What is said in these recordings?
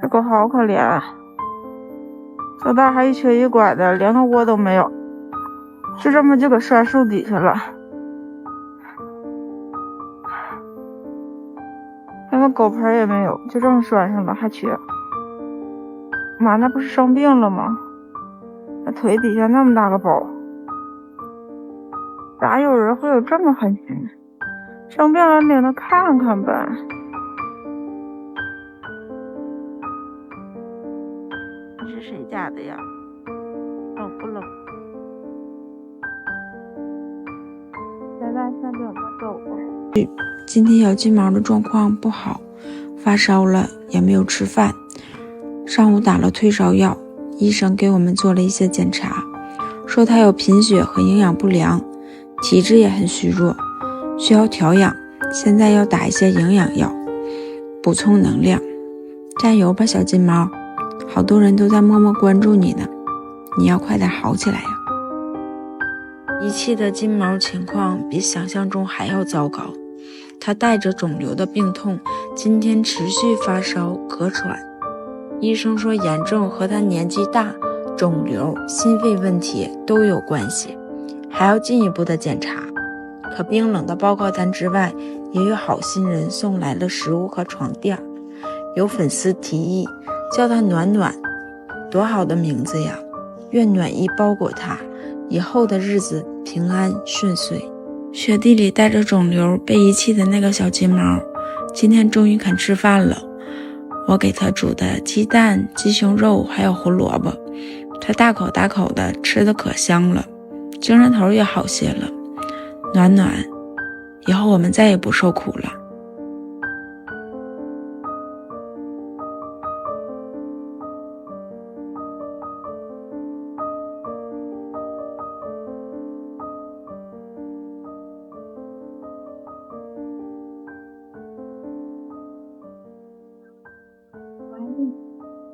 这狗好可怜啊，小蛋还一瘸一拐的，连个窝都没有，就这么就给拴树底下了。连个狗盆也没有，就这么拴上了，还瘸。妈，那不是生病了吗？那腿底下那么大个包，咋有人会有这么狠心？生病了领他看看呗。这是谁家的呀？冷不冷？现在先领他走吧。今天小金毛的状况不好，发烧了，也没有吃饭。上午打了退烧药，医生给我们做了一些检查，说他有贫血和营养不良，体质也很虚弱，需要调养。现在要打一些营养药，补充能量。加油吧，小金毛！好多人都在默默关注你呢，你要快点好起来呀！遗弃的金毛情况比想象中还要糟糕，他带着肿瘤的病痛，今天持续发烧、咳喘。医生说严重和他年纪大、肿瘤、心肺问题都有关系，还要进一步的检查。可冰冷的报告单之外，也有好心人送来了食物和床垫。有粉丝提议叫他暖暖，多好的名字呀！愿暖意包裹他，以后的日子平安顺遂。雪地里带着肿瘤被遗弃的那个小金毛，今天终于肯吃饭了。我给他煮的鸡蛋、鸡胸肉还有胡萝卜，他大口大口的吃得可香了，精神头也好些了。暖暖，以后我们再也不受苦了。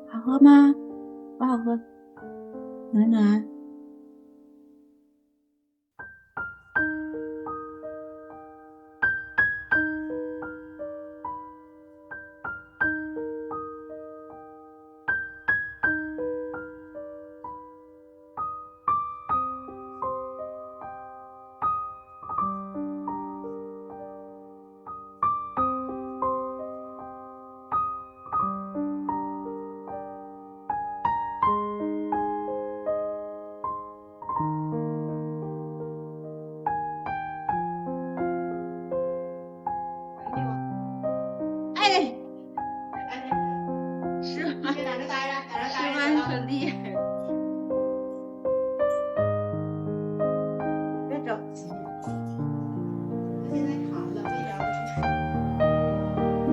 好喝吗？不好喝。暖暖。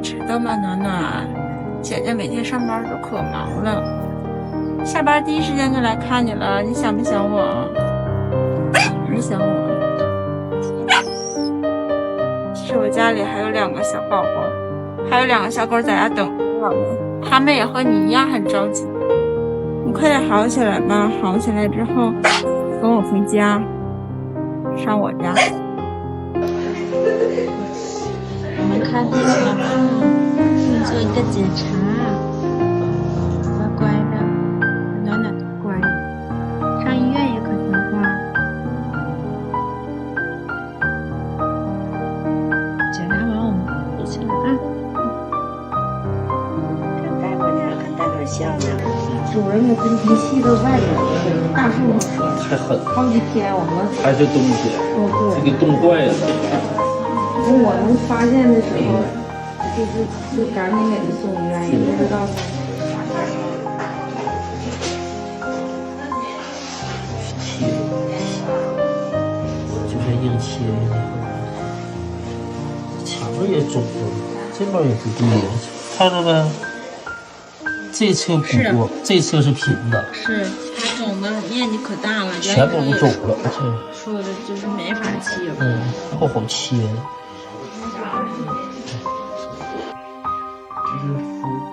知道吗，暖暖？姐姐每天上班都可忙了，下班第一时间就来看你了。你想不想我？你想我？其实我家里还有2个小宝宝，还有2个小狗在家等我呢，他们也和你一样很着急。你快点好起来吧，好起来之后跟我回家，上我家。我们看病了吗？给你做一个检查，乖乖的，暖暖的乖，上医院也可听话。检查完我们回去了啊。看大哥这，看大哥笑呢。主人给他遗弃到外边了，大树上说，太狠了，好几天我们还是冬天，这个冻坏了。我们发现的时候，就赶紧给他送医院，也不知道他就是硬切的，墙也肿了，这边也不对呀，看着没？这侧补过，这侧是平的，是它肿的面积可大了，全都肿了，说的就是没法切了。不好切。就是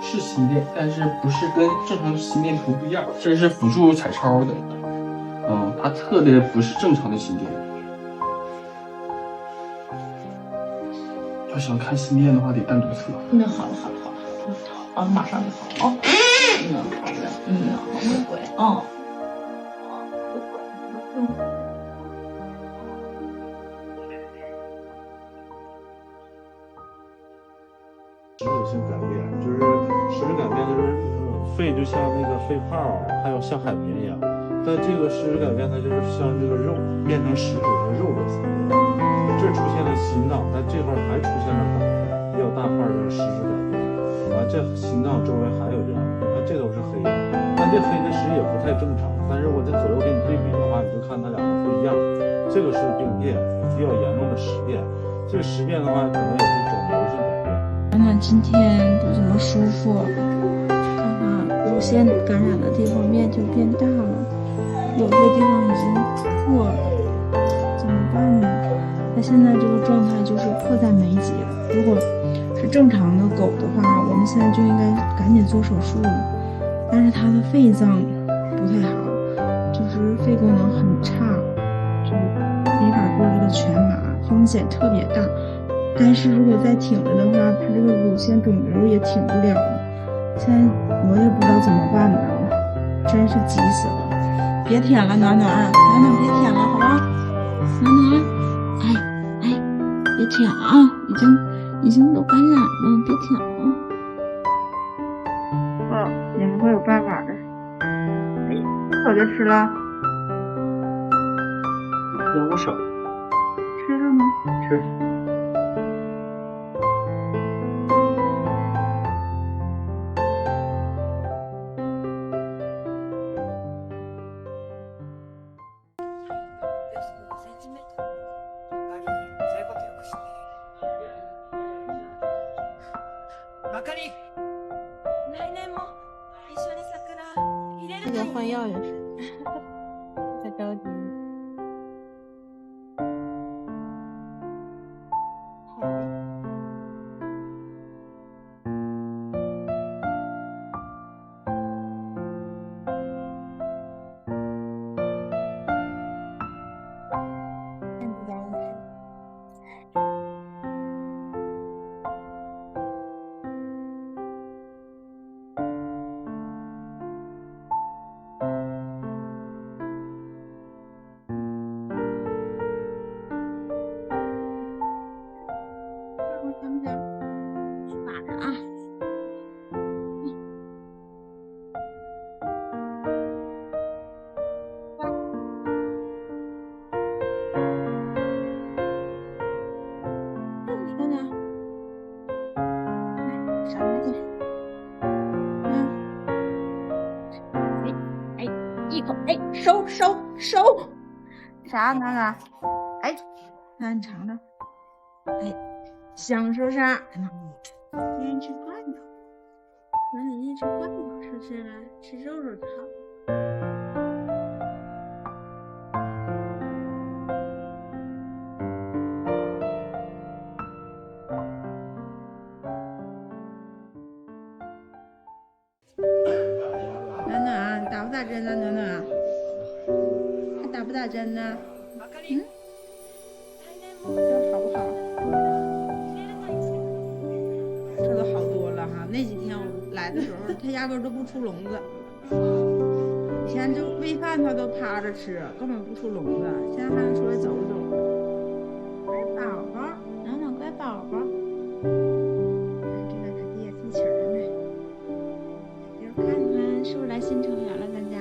是心电，但是不是跟正常心电图不一样，这是辅助彩超的，它测的不是正常的心电。要想看心电的话，得单独测。那好了好了好了，啊，马上就好哦。好的，会会哦。实质性改变，就是实质改变，就是肺就像那个肺泡，还有像海绵一样。但这个实质改变，它就是像这个肉变成实质的肉的层面。这出现了心脏，但这块还出现了比较大块的实质改变。完，这心脏周围还有这样，你看这都是黑的，但这黑的实际也不太正常。但是我在左右给你对比的话，你就看它两个不一样。这个是病变，比较严重的实变。这个实变的话，可能也是肿瘤性改变。暖暖今天不怎么舒服，看看乳腺感染的地方面就变大了，有些地方已经破了，怎么办呢？他现在这个状态就是迫在眉睫。如果是正常的狗的话，我们现在就应该赶紧做手术了。但是它的肺脏不太好，就是肺功能很差，就没法做这个全麻，风险特别大。但是如果再挺着的话，它这个乳腺肿瘤也挺不了了。现在我也不知道怎么办呢，真是急死了！别舔了，暖暖，暖暖别舔了，好吧？暖暖，别舔啊，已经都感染了，别舔了。你们会有办法的。哎，我就吃了，让我少吃了吗？吃。这个换药也是，太着急。收！啥暖暖？哎，那你尝尝。哎，香是不是？愿意吃罐头，那你愿意吃罐头，是不是？吃肉肉就好。暖暖，打不打针呢？暖暖，还打不打针呢？这好不好？这都好多了哈。那几天我来的时候，它压根都不出笼子。以前就喂饭它都趴着吃，根本不出笼子。现在还能出来走走。乖宝宝，暖暖乖宝宝。这个他爹提琴呢。就看看是不是来新成员了，咱家。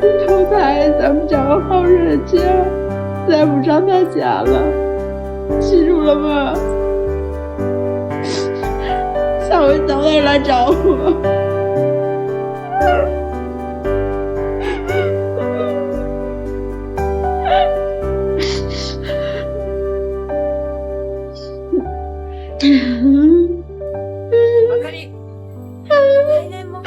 次投胎，咱们找个好人家，再不上他家了，记住了吗？下回早点来找我。あかり、来年も